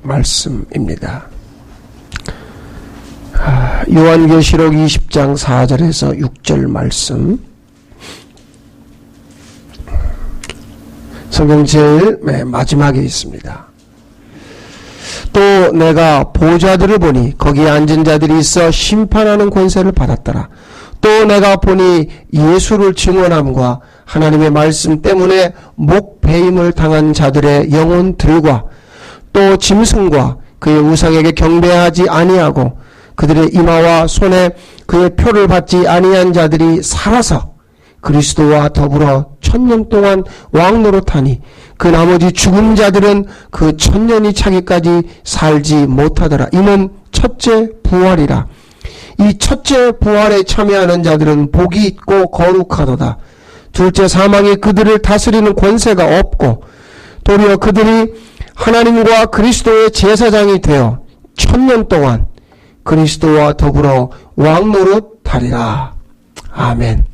말씀입니다. 요한계시록 20장 4절에서 6절 말씀, 성경 제일 마지막에 있습니다. 또 내가 보좌들을 보니 거기에 앉은 자들이 있어 심판하는 권세를 받았더라. 또 내가 보니 예수를 증언함과 하나님의 말씀 때문에 목배임을 당한 자들의 영혼들과 또 짐승과 그의 우상에게 경배하지 아니하고 그들의 이마와 손에 그의 표를 받지 아니한 자들이 살아서 그리스도와 더불어 1000년 동안 왕노릇하니 그 나머지 죽은 자들은 그 1000년이 차기까지 살지 못하더라. 이는 첫째 부활이라. 이 첫째 부활에 참여하는 자들은 복이 있고 거룩하도다. 둘째 사망이 그들을 다스리는 권세가 없고 도리어 그들이 하나님과 그리스도의 제사장이 되어 1000년 동안 그리스도와 더불어 왕노릇하리라. 아멘.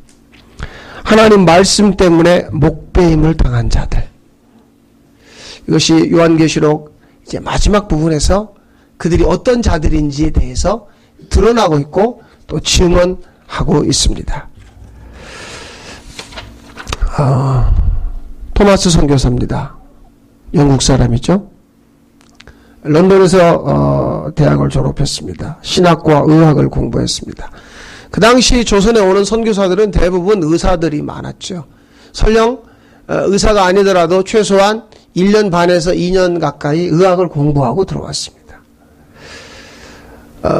하나님 말씀 때문에 목배임을 당한 자들. 이것이 요한계시록 이제 마지막 부분에서 그들이 어떤 자들인지에 대해서 드러나고 있고 또 증언하고 있습니다. 토마스 선교사입니다. 영국 사람이죠. 런던에서 대학을 졸업했습니다. 신학과 의학을 공부했습니다. 그 당시 조선에 오는 선교사들은 대부분 의사들이 많았죠. 설령 의사가 아니더라도 최소한 1년 반에서 2년 가까이 의학을 공부하고 들어왔습니다.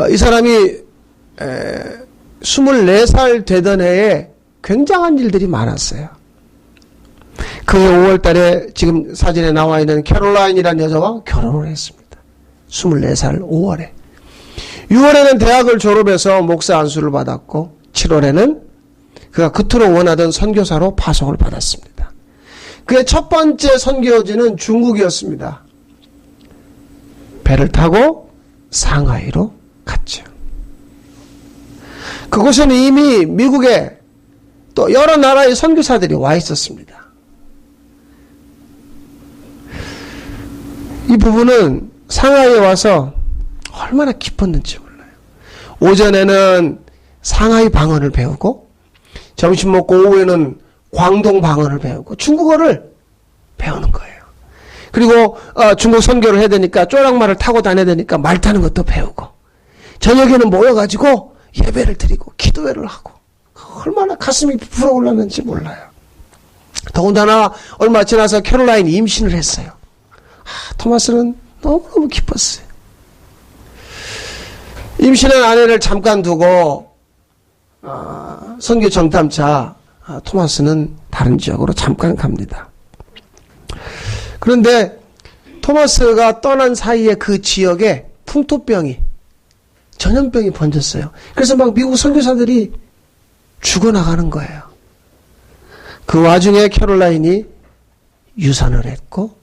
이 사람이 24살 되던 해에 굉장한 일들이 많았어요. 그해 5월 달에 지금 사진에 나와 있는 캐롤라인이라는 여자와 결혼을 했습니다. 24살 5월에. 6월에는 대학을 졸업해서 목사 안수를 받았고 7월에는 그가 그토록 원하던 선교사로 파송을 받았습니다. 그의 첫 번째 선교지는 중국이었습니다. 배를 타고 상하이로 갔죠. 그곳에는 이미 미국에 또 여러 나라의 선교사들이 와 있었습니다. 이 부부는 상하이에 와서 얼마나 기뻤는지 몰라요. 오전에는 상하이 방언을 배우고 점심 먹고 오후에는 광동 방언을 배우고 중국어를 배우는 거예요. 그리고 중국 선교를 해야 되니까 쪼락말을 타고 다녀야 되니까 말 타는 것도 배우고 저녁에는 모여가지고 예배를 드리고 기도회를 하고 얼마나 가슴이 불어올랐는지 몰라요. 더군다나 얼마 지나서 캐롤라인이 임신을 했어요. 토마스는 너무너무 기뻤어요. 임신한 아내를 잠깐 두고 선교 정탐차 토마스는 다른 지역으로 잠깐 갑니다. 그런데 토마스가 떠난 사이에 그 지역에 풍토병이, 전염병이 번졌어요. 그래서 막 미국 선교사들이 죽어나가는 거예요. 그 와중에 캐롤라인이 유산을 했고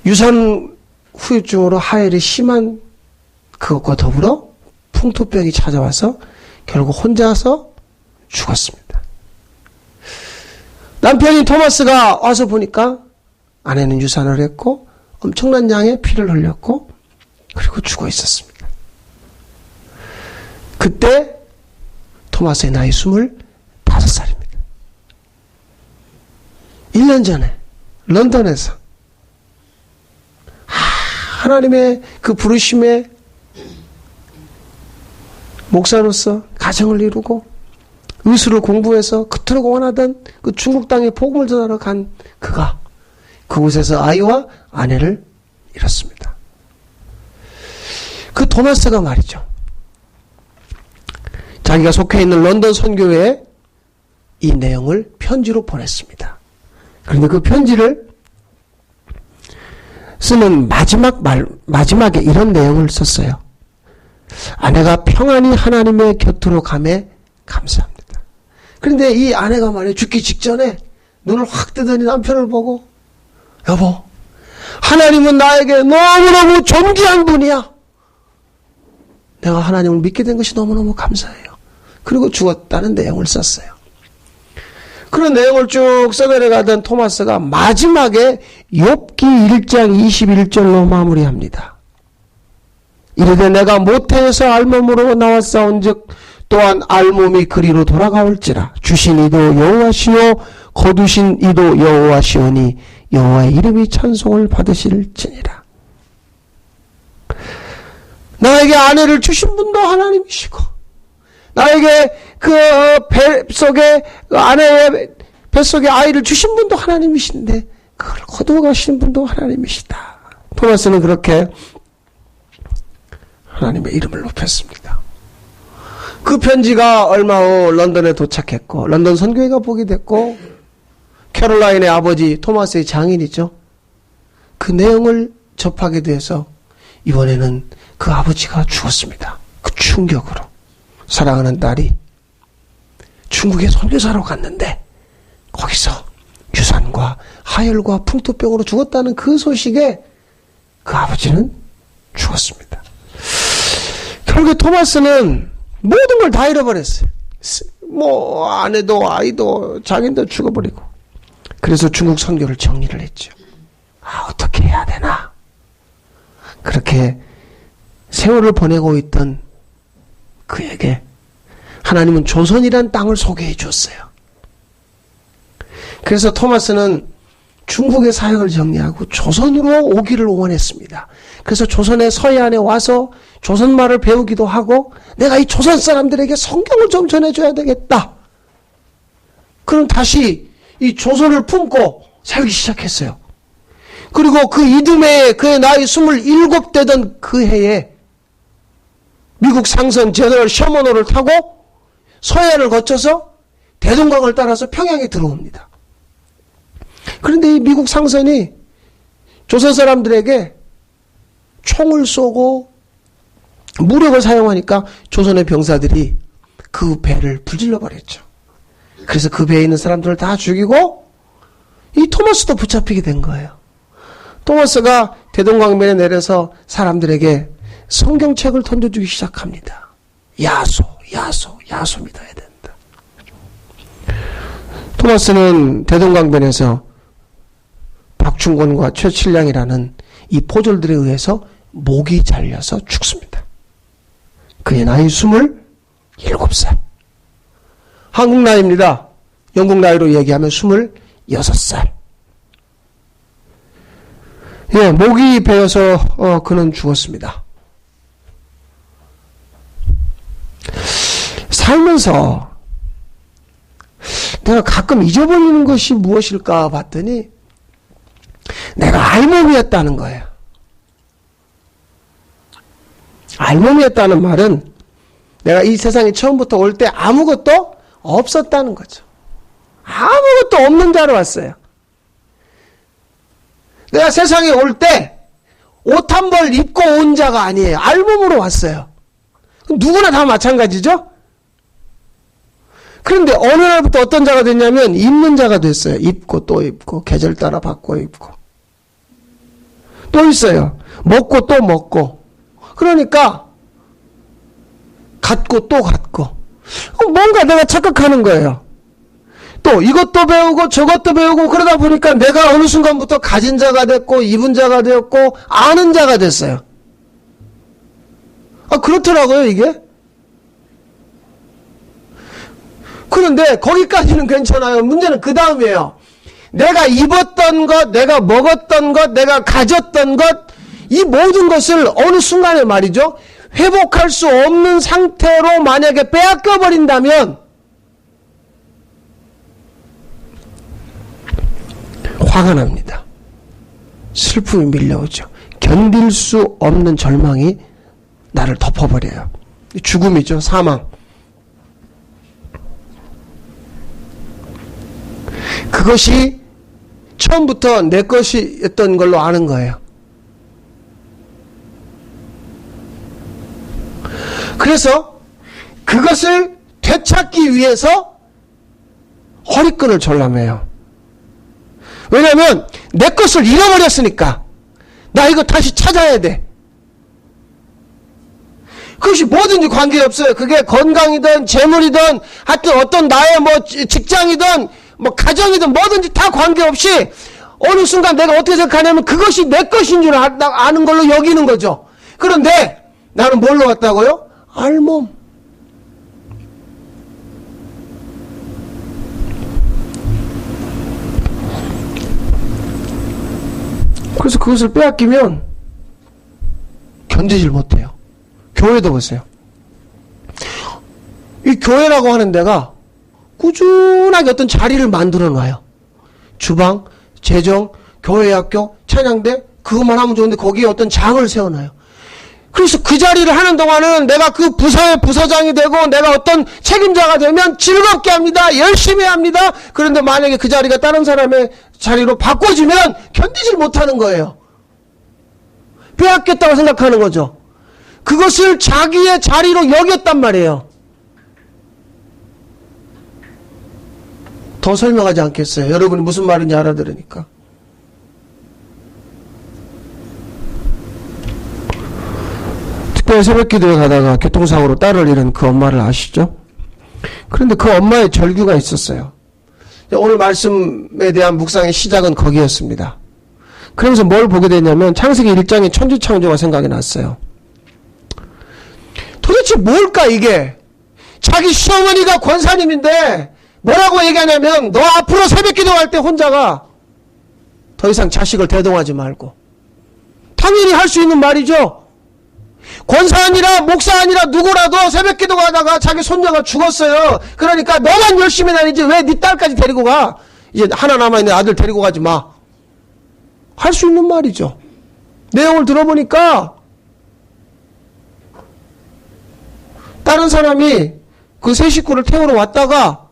유산 후유증으로 하혈이 심한 그것과 더불어 풍토병이 찾아와서 결국 혼자서 죽었습니다. 남편이 토마스가 와서 보니까 아내는 유산을 했고 엄청난 양의 피를 흘렸고 그리고 죽어 있었습니다. 그때 토마스의 나이 25살입니다. 1년 전에 런던에서 하나님의 그 부르심에 목사로서 가정을 이루고 의술을 공부해서 그토록 원하던 그 중국 땅에 복음을 전하러 간 그가 그곳에서 아이와 아내를 잃었습니다. 그 토마스가 말이죠. 자기가 속해 있는 런던 선교회에 이 내용을 편지로 보냈습니다. 그런데 그 편지를 쓰는 마지막에 이런 내용을 썼어요. 아내가 평안히 하나님의 곁으로 가매 감사합니다. 그런데 이 아내가 말이에요. 죽기 직전에 눈을 확 뜨더니 남편을 보고 여보, 하나님은 나에게 너무너무 존귀한 분이야. 내가 하나님을 믿게 된 것이 너무너무 감사해요. 그리고 죽었다는 내용을 썼어요. 그런 내용을 쭉 써내려가던 토마스가 마지막에 욥기 1장 21절로 마무리합니다. 이르되 내가 모태에서 알몸으로 나왔사온즉 또한 알몸이 그리로 돌아가올지라 주신 이도 여호와시요 거두신 이도 여호와시오니 여호와의 이름이 찬송을 받으실지니라. 나에게 아내를 주신 분도 하나님이시고 나에게 그 뱃속에 아내의 뱃속에 아이를 주신 분도 하나님이신데 그걸 거두어 가시는 분도 하나님이시다. 토마스는 그렇게 하나님의 이름을 높였습니다. 그 편지가 얼마 후 런던에 도착했고 런던 선교회가 보게 됐고 캐롤라인의 아버지 토마스의 장인이죠. 그 내용을 접하게 돼서 이번에는 그 아버지가 죽었습니다. 그 충격으로 사랑하는 딸이 중국에 선교사로 갔는데 거기서 유산과 하열과 풍토병으로 죽었다는 그 소식에 그 아버지는 죽었습니다. 결국에 토마스는 모든 걸 다 잃어버렸어요. 뭐 아내도 아이도 자기도 죽어버리고 그래서 중국 선교를 정리를 했죠. 어떻게 해야 되나? 그렇게 세월을 보내고 있던 그에게 하나님은 조선이란 땅을 소개해 줬어요. 그래서 토마스는 중국의 사역을 정리하고 조선으로 오기를 원했습니다. 그래서 조선의 서해안에 와서 조선말을 배우기도 하고 내가 이 조선 사람들에게 성경을 좀 전해줘야 되겠다. 그럼 다시 이 조선을 품고 살기 시작했어요. 그리고 그 이듬해에 그의 나이 27되던 그 해에 미국 상선 제너럴 셔먼호를 타고 서해안을 거쳐서 대동강을 따라서 평양에 들어옵니다. 그런데 이 미국 상선이 조선 사람들에게 총을 쏘고 무력을 사용하니까 조선의 병사들이 그 배를 불질러 버렸죠. 그래서 그 배에 있는 사람들을 다 죽이고 이 토마스도 붙잡히게 된 거예요. 토마스가 대동강변에 내려서 사람들에게 성경책을 던져주기 시작합니다. 야소 믿어야 된다. 토마스는 대동강변에서 박충곤과 최칠량이라는 이 포졸들에 의해서 목이 잘려서 죽습니다. 그의 나이 27살. 한국 나이입니다. 영국 나이로 얘기하면 26살. 예, 목이 베어서 그는 죽었습니다. 살면서 내가 가끔 잊어버리는 것이 무엇일까 봤더니 내가 알몸이었다는 거예요. 알몸이었다는 말은 내가 이 세상에 처음부터 올 때 아무것도 없었다는 거죠. 아무것도 없는 자로 왔어요. 내가 세상에 올 때 옷 한 벌 입고 온 자가 아니에요. 알몸으로 왔어요. 누구나 다 마찬가지죠? 그런데 어느 날부터 어떤 자가 됐냐면 입는 자가 됐어요. 입고 또 입고 계절 따라 바꿔 입고 또 있어요. 먹고 또 먹고 그러니까 갖고 또 갖고 뭔가 내가 착각하는 거예요. 또 이것도 배우고 저것도 배우고 그러다 보니까 내가 어느 순간부터 가진 자가 됐고 입은 자가 되었고 아는 자가 됐어요. 그렇더라고요 이게. 그런데 거기까지는 괜찮아요. 문제는 그 다음이에요. 내가 입었던 것, 내가 먹었던 것, 내가 가졌던 것, 이 모든 것을 어느 순간에 말이죠. 회복할 수 없는 상태로 만약에 빼앗겨 버린다면 화가 납니다. 슬픔이 밀려오죠. 견딜 수 없는 절망이 나를 덮어버려요. 죽음이죠. 사망. 그것이 처음부터 내 것이었던 걸로 아는 거예요. 그래서 그것을 되찾기 위해서 허리끈을 졸라매요. 왜냐하면 내 것을 잃어버렸으니까 나 이거 다시 찾아야 돼. 그것이 뭐든지 관계없어요. 그게 건강이든 재물이든 하여튼 어떤 나의 뭐 직장이든 뭐 가정이든 뭐든지 다 관계없이 어느 순간 내가 어떻게 생각하냐면 그것이 내 것인 줄 아는 걸로 여기는 거죠. 그런데 나는 뭘로 왔다고요? 알몸. 그래서 그것을 빼앗기면 견디질 못해요. 교회도 보세요. 이 교회라고 하는 데가 꾸준하게 어떤 자리를 만들어 놔요. 주방, 재정, 교회학교, 찬양대, 그것만 하면 좋은데 거기에 어떤 장을 세워놔요. 그래서 그 자리를 하는 동안은 내가 그 부서의 부서장이 되고 내가 어떤 책임자가 되면 즐겁게 합니다. 열심히 합니다. 그런데 만약에 그 자리가 다른 사람의 자리로 바꿔지면 견디질 못하는 거예요. 빼앗겼다고 생각하는 거죠. 그것을 자기의 자리로 여겼단 말이에요. 더 설명하지 않겠어요. 여러분이 무슨 말인지 알아들으니까. 특별히 새벽기도에 가다가 교통사고로 딸을 잃은 그 엄마를 아시죠? 그런데 그 엄마의 절규가 있었어요. 오늘 말씀에 대한 묵상의 시작은 거기였습니다. 그러면서 뭘 보게 되냐면 창세기 1장의 천지창조가 생각이 났어요. 도대체 뭘까 이게? 자기 시어머니가 권사님인데 뭐라고 얘기하냐면 너 앞으로 새벽기도 할 때 혼자가 더 이상 자식을 대동하지 말고. 당연히 할 수 있는 말이죠. 권사 아니라 목사 아니라 누구라도 새벽기도 가다가 자기 손녀가 죽었어요. 그러니까 너만 열심히 다니지 왜 네 딸까지 데리고 가? 이제 하나 남아있는 아들 데리고 가지 마. 할 수 있는 말이죠. 내용을 들어보니까 다른 사람이 그 세 식구를 태우러 왔다가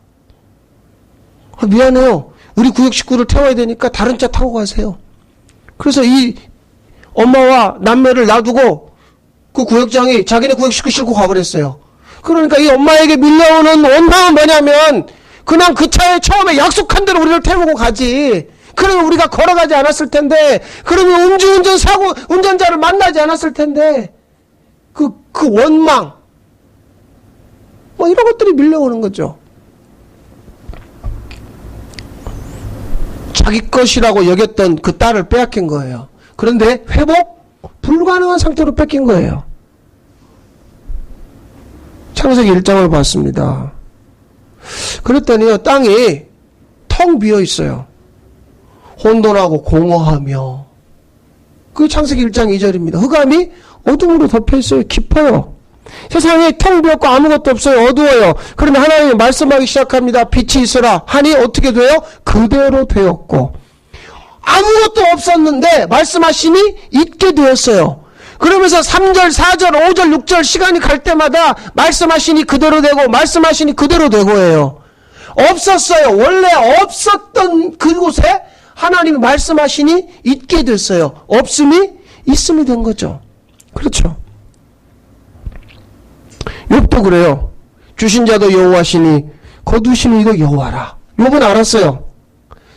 미안해요. 우리 구역 식구를 태워야 되니까 다른 차 타고 가세요. 그래서 이 엄마와 남매를 놔두고 그 구역장이 자기네 구역 식구 싣고 가버렸어요. 그러니까 이 엄마에게 밀려오는 원망은 뭐냐면 그냥 그 차에 처음에 약속한 대로 우리를 태우고 가지. 그러면 우리가 걸어가지 않았을 텐데, 그러면 음주운전 사고 운전자를 만나지 않았을 텐데, 그 원망 뭐 이런 것들이 밀려오는 거죠. 자기 것이라고 여겼던 그 딸을 빼앗긴 거예요. 그런데 회복 불가능한 상태로 뺏긴 거예요. 창세기 1장을 봤습니다. 그랬더니요, 땅이 텅 비어 있어요. 혼돈하고 공허하며. 그 창세기 1장 2절입니다. 흑암이 어둠으로 덮여 있어요. 깊어요. 세상이 텅 비었고 아무것도 없어요. 어두워요. 그러면 하나님이 말씀하기 시작합니다. 빛이 있으라 하니 어떻게 돼요? 그대로 되었고. 아무것도 없었는데 말씀하시니 있게 되었어요. 그러면서 3절, 4절, 5절, 6절 시간이 갈 때마다 말씀하시니 그대로 되고 말씀하시니 그대로 되고예요. 없었어요. 원래 없었던 그곳에 하나님이 말씀하시니 있게 됐어요. 없음이 있음이 된 거죠. 그렇죠. 욥도 그래요. 주신 자도 여호와시니 거두시는 이도 여호와라. 욥은 알았어요.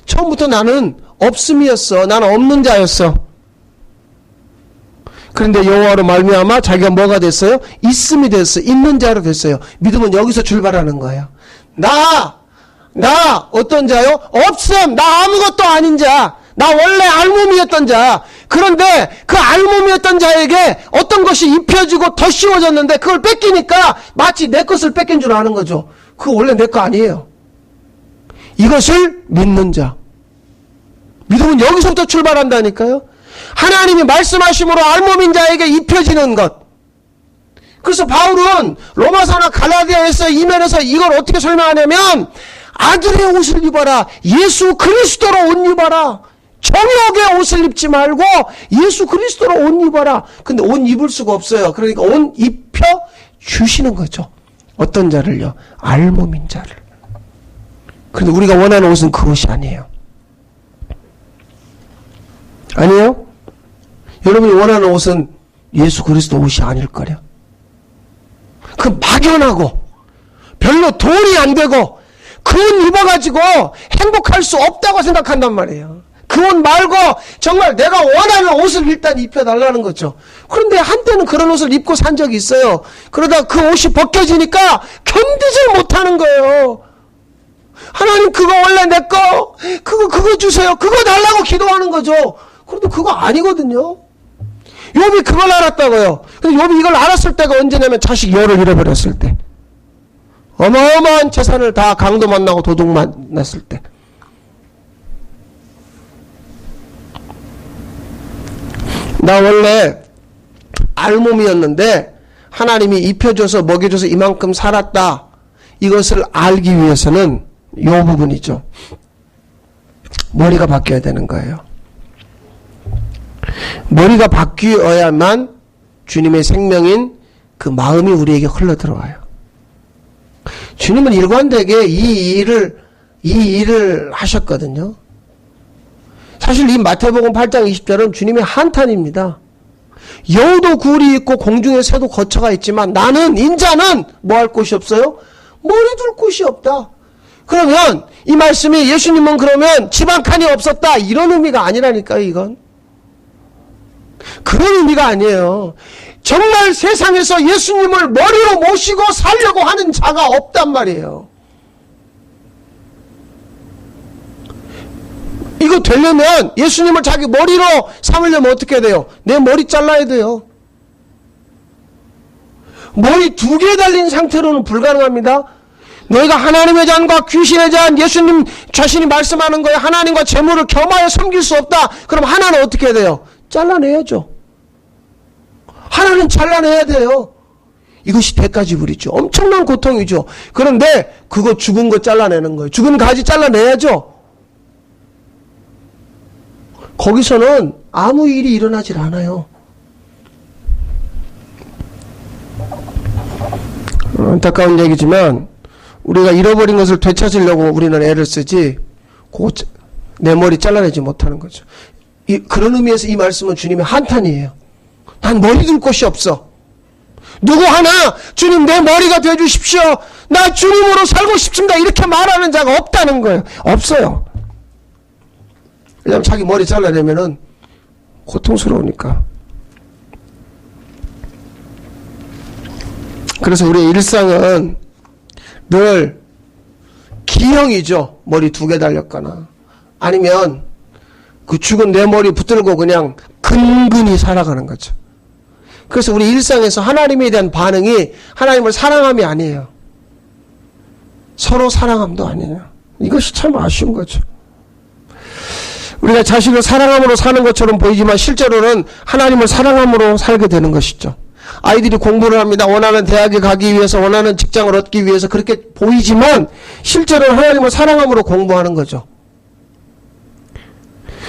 처음부터 나는 없음이었어. 나는 없는 자였어. 그런데 여호와로 말미암아 자기가 뭐가 됐어요? 있음이 됐어요. 있는 자로 됐어요. 믿음은 여기서 출발하는 거예요. 나 어떤 자요? 없음. 나 아무것도 아닌 자. 나 원래 알몸이었던 자. 그런데 그 알몸이었던 자에게 어떤 것이 입혀지고 더 씌워졌는데 그걸 뺏기니까 마치 내 것을 뺏긴 줄 아는 거죠. 그거 원래 내 거 아니에요. 이것을 믿는 자. 믿음은 여기서부터 출발한다니까요. 하나님이 말씀하심으로 알몸인 자에게 입혀지는 것. 그래서 바울은 로마서나 갈라디아에서 이면에서 이걸 어떻게 설명하냐면 아들의 옷을 입어라. 예수 그리스도로 옷 입어라. 정욕의 옷을 입지 말고 예수 그리스도로 옷 입어라. 근데 옷 입을 수가 없어요. 그러니까 옷 입혀 주시는 거죠. 어떤 자를요? 알몸인 자를. 그런데 우리가 원하는 옷은 그 옷이 아니에요. 아니에요? 여러분이 원하는 옷은 예수 그리스도 옷이 아닐 거래요. 그 막연하고 별로 돈이 안 되고 그 옷 입어가지고 행복할 수 없다고 생각한단 말이에요. 그 옷 말고 정말 내가 원하는 옷을 일단 입혀달라는 거죠. 그런데 한때는 그런 옷을 입고 산 적이 있어요. 그러다 그 옷이 벗겨지니까 견디질 못하는 거예요. 하나님 그거 원래 내 거, 그거 주세요. 그거 달라고 기도하는 거죠. 그런데 그거 아니거든요. 욥이 그걸 알았다고요. 근데 욥이 이걸 알았을 때가 언제냐면 자식 열을 잃어버렸을 때. 어마어마한 재산을 다 강도 만나고 도둑 만났을 때. 나 원래 알몸이었는데 하나님이 입혀줘서 먹여줘서 이만큼 살았다. 이것을 알기 위해서는 이 부분이죠. 머리가 바뀌어야 되는 거예요. 머리가 바뀌어야만 주님의 생명인 그 마음이 우리에게 흘러들어와요. 주님은 일관되게 이 일을 하셨거든요. 사실 이 마태복음 8장 20절은 주님의 한탄입니다. 여우도 굴이 있고 공중에 새도 거처가 있지만 나는 인자는 뭐 할 곳이 없어요? 머리 둘 곳이 없다. 그러면 이 말씀이 예수님은 그러면 집 한 칸이 없었다 이런 의미가 아니라니까요. 이건 그런 의미가 아니에요. 정말 세상에서 예수님을 머리로 모시고 살려고 하는 자가 없단 말이에요. 이거 되려면 예수님을 자기 머리로 삼으려면 어떻게 돼요? 내 머리 잘라야 돼요. 머리 2개 달린 상태로는 불가능합니다. 너희가 하나님의 잔과 귀신의 잔, 예수님 자신이 말씀하는 거에 하나님과 재물을 겸하여 섬길 수 없다. 그럼 하나는 어떻게 돼요? 잘라내야죠. 하나는 잘라내야 돼요. 이것이 대가지불이죠. 엄청난 고통이죠. 그런데 그거 죽은 거 잘라내는 거예요. 죽은 가지 잘라내야죠. 거기서는 아무 일이 일어나질 않아요. 안타까운 얘기지만 우리가 잃어버린 것을 되찾으려고 우리는 애를 쓰지 내 머리 잘라내지 못하는 거죠. 그런 의미에서 이 말씀은 주님의 한탄이에요. 난 머리 둘 곳이 없어. 누구 하나 주님 내 머리가 되어주십시오. 나 주님으로 살고 싶습니다. 이렇게 말하는 자가 없다는 거예요. 없어요. 왜냐하면 자기 머리 잘라내면은 고통스러우니까. 그래서 우리의 일상은 늘 기형이죠. 머리 2개 달렸거나 아니면 그 죽은 내 머리 붙들고 그냥 근근히 살아가는 거죠. 그래서 우리 일상에서 하나님에 대한 반응이 하나님을 사랑함이 아니에요. 서로 사랑함도 아니에요. 이것이 참 아쉬운 거죠. 우리가 자식을 사랑함으로 사는 것처럼 보이지만 실제로는 하나님을 사랑함으로 살게 되는 것이죠. 아이들이 공부를 합니다. 원하는 대학에 가기 위해서, 원하는 직장을 얻기 위해서 그렇게 보이지만 실제로는 하나님을 사랑함으로 공부하는 거죠.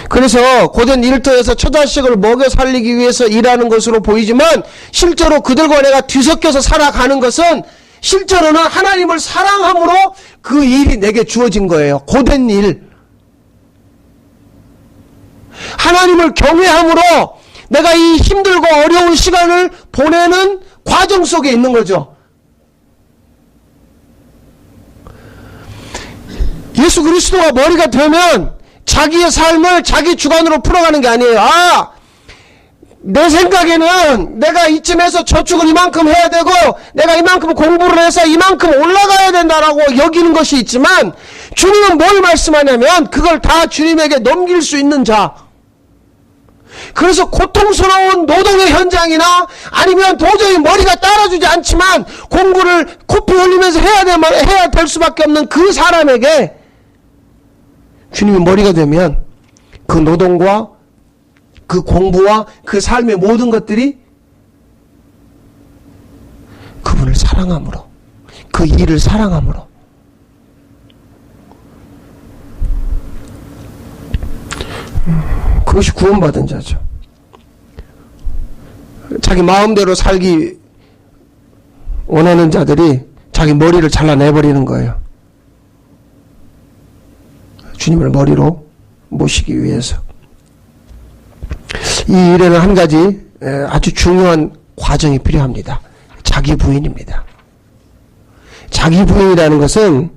그래서 고된 일터에서 처자식을 먹여 살리기 위해서 일하는 것으로 보이지만 실제로 그들과 내가 뒤섞여서 살아가는 것은 실제로는 하나님을 사랑함으로 그 일이 내게 주어진 거예요. 고된 일. 하나님을 경외함으로 내가 이 힘들고 어려운 시간을 보내는 과정 속에 있는 거죠. 예수 그리스도가 머리가 되면 자기의 삶을 자기 주관으로 풀어가는 게 아니에요. 내 생각에는 내가 이쯤에서 저축을 이만큼 해야 되고 내가 이만큼 공부를 해서 이만큼 올라가야 된다라고 여기는 것이 있지만 주님은 뭘 말씀하냐면 그걸 다 주님에게 넘길 수 있는 자. 그래서 고통스러운 노동의 현장이나 아니면 도저히 머리가 따라주지 않지만 공부를 코피 흘리면서 해야 될 수밖에 없는 그 사람에게 주님이 머리가 되면 그 노동과 그 공부와 그 삶의 모든 것들이 그분을 사랑함으로, 그 일을 사랑함으로 그것이 구원받은 자죠. 자기 마음대로 살기 원하는 자들이 자기 머리를 잘라내버리는 거예요. 주님을 머리로 모시기 위해서. 이 일에는 한 가지 아주 중요한 과정이 필요합니다. 자기 부인입니다. 자기 부인이라는 것은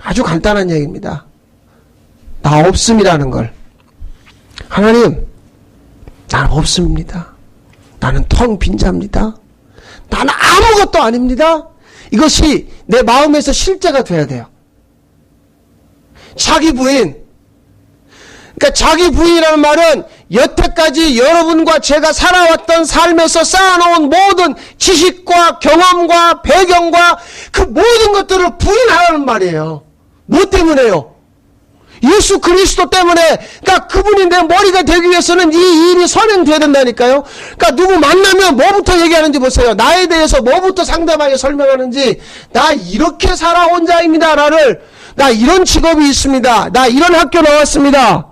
아주 간단한 얘기입니다. 나 없음이라는 걸. 하나님, 나는 없습니다. 나는 텅 빈 자입니다. 나는 아무것도 아닙니다. 이것이 내 마음에서 실제가 돼야 돼요. 자기 부인. 그러니까 자기 부인이라는 말은 여태까지 여러분과 제가 살아왔던 삶에서 쌓아놓은 모든 지식과 경험과 배경과 그 모든 것들을 부인하라는 말이에요. 뭐 때문에요? 예수 그리스도 때문에. 그러니까 그분이 내 머리가 되기 위해서는 이 일이 선행돼야 된다니까요. 그러니까 누구 만나면 뭐부터 얘기하는지 보세요. 나에 대해서 뭐부터 상담하게 설명하는지. 나 이렇게 살아온 자입니다. 나 이런 직업이 있습니다. 나 이런 학교 나왔습니다.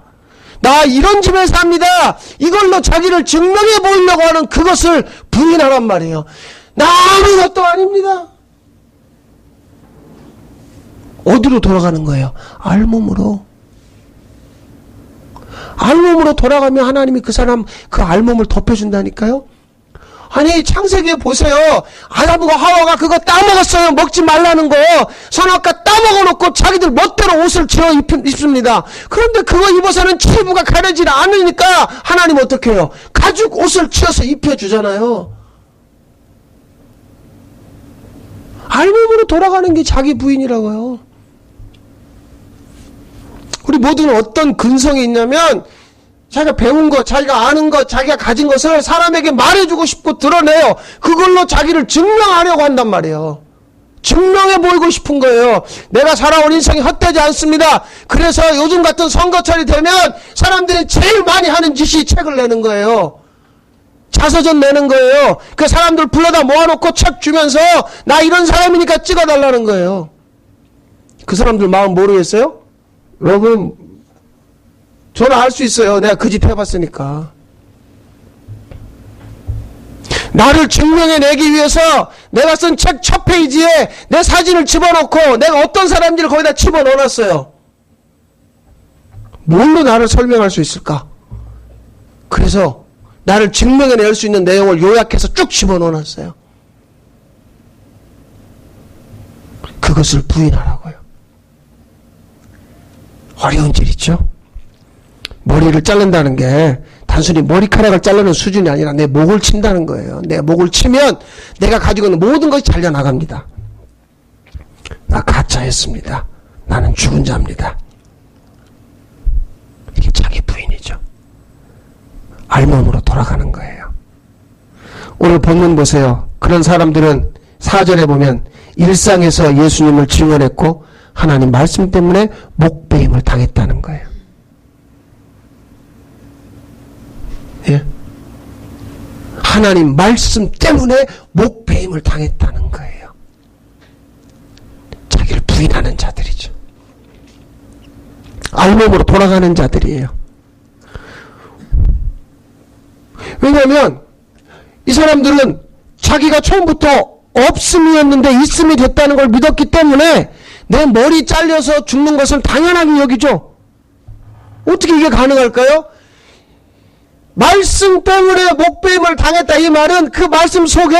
나 이런 집에 삽니다. 이걸로 자기를 증명해 보이려고 하는 그것을 부인하란 말이에요. 나 아무것도 아닙니다. 어디로 돌아가는 거예요? 알몸으로. 알몸으로 돌아가면 하나님이 그 사람 그 알몸을 덮여준다니까요. 아니 창세기에 보세요. 아담과 하와가 그거 따먹었어요. 먹지 말라는 거. 선악과 따먹어놓고 자기들 멋대로 옷을 지어 입습니다. 그런데 그거 입어서는 치부가 가려지지 않으니까 하나님 어떻게 해요? 가죽 옷을 지어서 입혀주잖아요. 알몸으로 돌아가는 게 자기 부인이라고요. 우리 모두는 어떤 근성이 있냐면 자기가 배운 것, 자기가 아는 것, 자기가 가진 것을 사람에게 말해주고 싶고 드러내요. 그걸로 자기를 증명하려고 한단 말이에요. 증명해 보이고 싶은 거예요. 내가 살아온 인생이 헛되지 않습니다. 그래서 요즘 같은 선거철이 되면 사람들이 제일 많이 하는 짓이 책을 내는 거예요. 자서전 내는 거예요. 그 사람들 불러다 모아놓고 책 주면서 나 이런 사람이니까 찍어달라는 거예요. 그 사람들 마음 모르겠어요? 여러분 저는 알 수 있어요. 내가 그 짓 해봤으니까. 나를 증명해내기 위해서 내가 쓴 책 첫 페이지에 내 사진을 집어넣고 내가 어떤 사람인지를 거기다 집어넣어놨어요. 뭘로 나를 설명할 수 있을까? 그래서 나를 증명해낼 수 있는 내용을 요약해서 쭉 집어넣어놨어요. 그것을 부인하라고요. 어려운 일이죠. 머리를 자른다는 게 단순히 머리카락을 자르는 수준이 아니라 내 목을 친다는 거예요. 내 목을 치면 내가 가지고 있는 모든 것이 잘려나갑니다. 나 가짜였습니다. 나는 죽은 자입니다. 이게 자기 부인이죠. 알몸으로 돌아가는 거예요. 오늘 본문 보세요. 그런 사람들은 4절에 보면 일상에서 예수님을 증언했고 하나님 말씀 때문에 목베임을 당했다는 거예요. 예? 하나님 말씀 때문에 목베임을 당했다는 거예요. 자기를 부인하는 자들이죠. 알몸으로 돌아가는 자들이에요. 왜냐하면 이 사람들은 자기가 처음부터 없음이었는데 있음이 됐다는 걸 믿었기 때문에 내 머리 잘려서 죽는 것을 당연하게 여기죠. 어떻게 이게 가능할까요? 말씀 때문에 목베임을 당했다. 이 말은 그 말씀 속에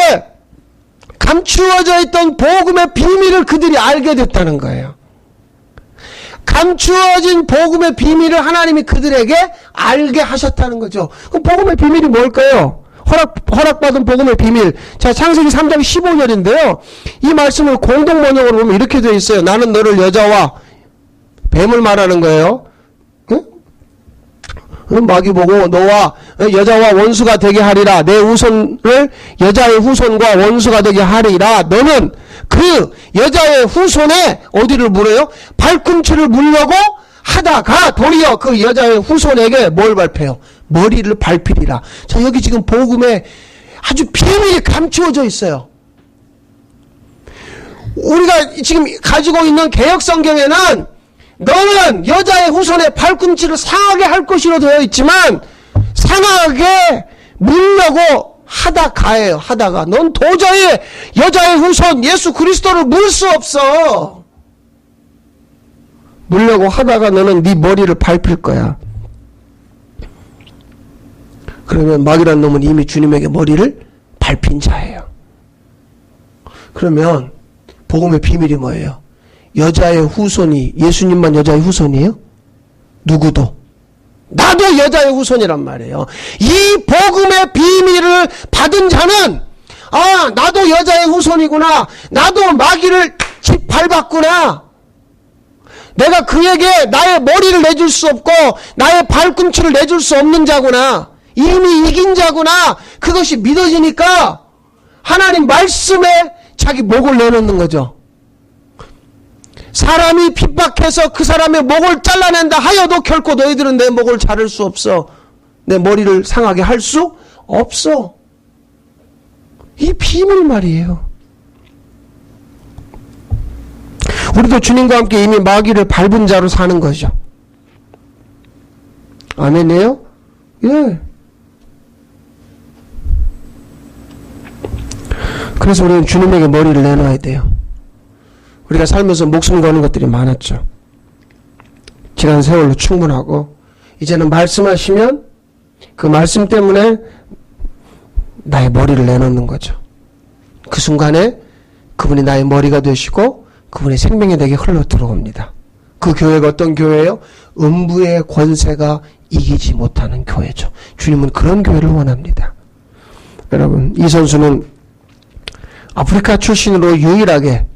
감추어져 있던 복음의 비밀을 그들이 알게 됐다는 거예요. 감추어진 복음의 비밀을 하나님이 그들에게 알게 하셨다는 거죠. 그럼 복음의 비밀이 뭘까요? 허락받은 복음의 비밀. 자, 창세기 3장 15절인데요. 이 말씀을 공동 번역으로 보면 이렇게 되어 있어요. 나는 너를 여자와 뱀을 말하는 거예요. 마귀보고 너와 여자와 원수가 되게 하리라. 내 후손을 여자의 후손과 원수가 되게 하리라. 너는 그 여자의 후손에 어디를 물어요? 발꿈치를 물려고 하다가 도리어 그 여자의 후손에게 뭘 밟혀요? 머리를 밟히리라. 자, 여기 지금 복음에 아주 비밀이 감추어져 있어요. 우리가 지금 가지고 있는 개역성경에는 너는 여자의 후손의 발꿈치를 상하게 할 것이로 되어 있지만 상하게 물려고 하다가예요. 하다가. 넌 도저히 여자의 후손 예수 그리스도를 물 수 없어. 물려고 하다가 너는 네 머리를 밟힐 거야. 그러면 마귀란 놈은 이미 주님에게 머리를 밟힌 자예요. 그러면 복음의 비밀이 뭐예요? 여자의 후손이 예수님만 여자의 후손이에요? 누구도. 나도 여자의 후손이란 말이에요. 이 복음의 비밀을 받은 자는 아, 나도 여자의 후손이구나. 나도 마귀를 밟았구나. 내가 그에게 나의 머리를 내줄 수 없고 나의 발꿈치를 내줄 수 없는 자구나. 이미 이긴 자구나. 그것이 믿어지니까 하나님 말씀에 자기 목을 내놓는 거죠. 사람이 핍박해서 그 사람의 목을 잘라낸다 하여도 결코 너희들은 내 목을 자를 수 없어. 내 머리를 상하게 할 수 없어. 이 비밀 말이에요. 우리도 주님과 함께 이미 마귀를 밟은 자로 사는 거죠. 아멘이에요? 예. 그래서 우리는 주님에게 머리를 내놔야 돼요. 우리가 살면서 목숨 거는 것들이 많았죠. 지난 세월로 충분하고 이제는 말씀하시면 그 말씀 때문에 나의 머리를 내놓는 거죠. 그 순간에 그분이 나의 머리가 되시고 그분의 생명이 내게 흘러 들어옵니다. 그 교회가 어떤 교회예요? 음부의 권세가 이기지 못하는 교회죠. 주님은 그런 교회를 원합니다. 여러분, 이 선수는 아프리카 출신으로 유일하게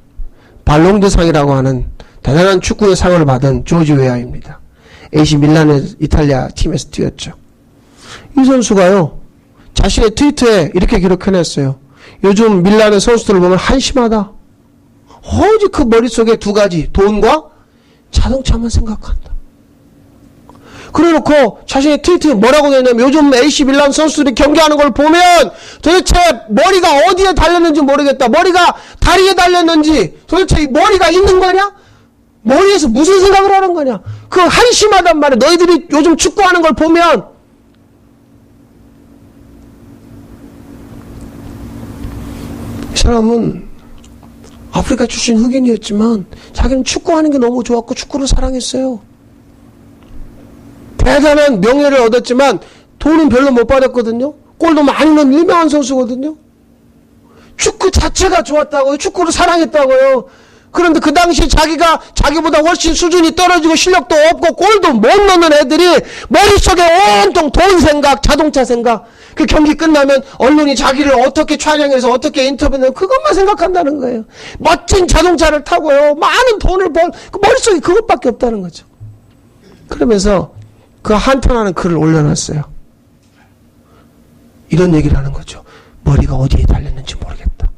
발롱드상이라고 하는 대단한 축구의 상을 받은 조지 웨아입니다. AC 밀란의 이탈리아 팀에서 뛰었죠. 이 선수가요, 자신의 트위터에 이렇게 기록해냈어요. 요즘 밀란의 선수들을 보면 한심하다. 오직 그 머릿속에 두 가지, 돈과 자동차만 생각한다. 그래놓고 자신의 트위터에 뭐라고 되냐면 요즘 AC 밀란 선수들이 경기하는 걸 보면 도대체 머리가 어디에 달렸는지 모르겠다. 머리가 다리에 달렸는지 도대체 이 머리가 있는 거냐? 머리에서 무슨 생각을 하는 거냐? 그 한심하단 말이야. 너희들이 요즘 축구하는 걸 보면 이 사람은 아프리카 출신 흑인이었지만 자기는 축구하는 게 너무 좋았고 축구를 사랑했어요. 대단한 명예를 얻었지만 돈은 별로 못 받았거든요. 골도 많이 넣은 유명한 선수거든요. 축구 자체가 좋았다고요. 축구를 사랑했다고요. 그런데 그 당시 자기가 자기보다 훨씬 수준이 떨어지고 실력도 없고 골도 못 넣는 애들이 머릿속에 온통 돈 생각, 자동차 생각. 그 경기 끝나면 언론이 자기를 어떻게 촬영해서 어떻게 인터뷰하면 그것만 생각한다는 거예요. 멋진 자동차를 타고요. 많은 돈을 그 머릿속에 그것밖에 없다는 거죠. 그러면서 그 한탄하는 글을 올려놨어요. 이런 얘기를 하는 거죠. 머리가 어디에 달렸는지 모르겠다.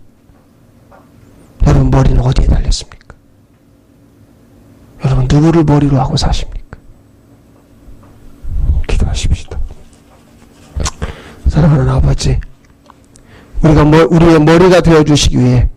여러분, 머리는 어디에 달렸습니까? 여러분, 누구를 머리로 하고 사십니까? 기도하십시다. 사랑하는 아버지, 우리의 머리가 되어주시기 위해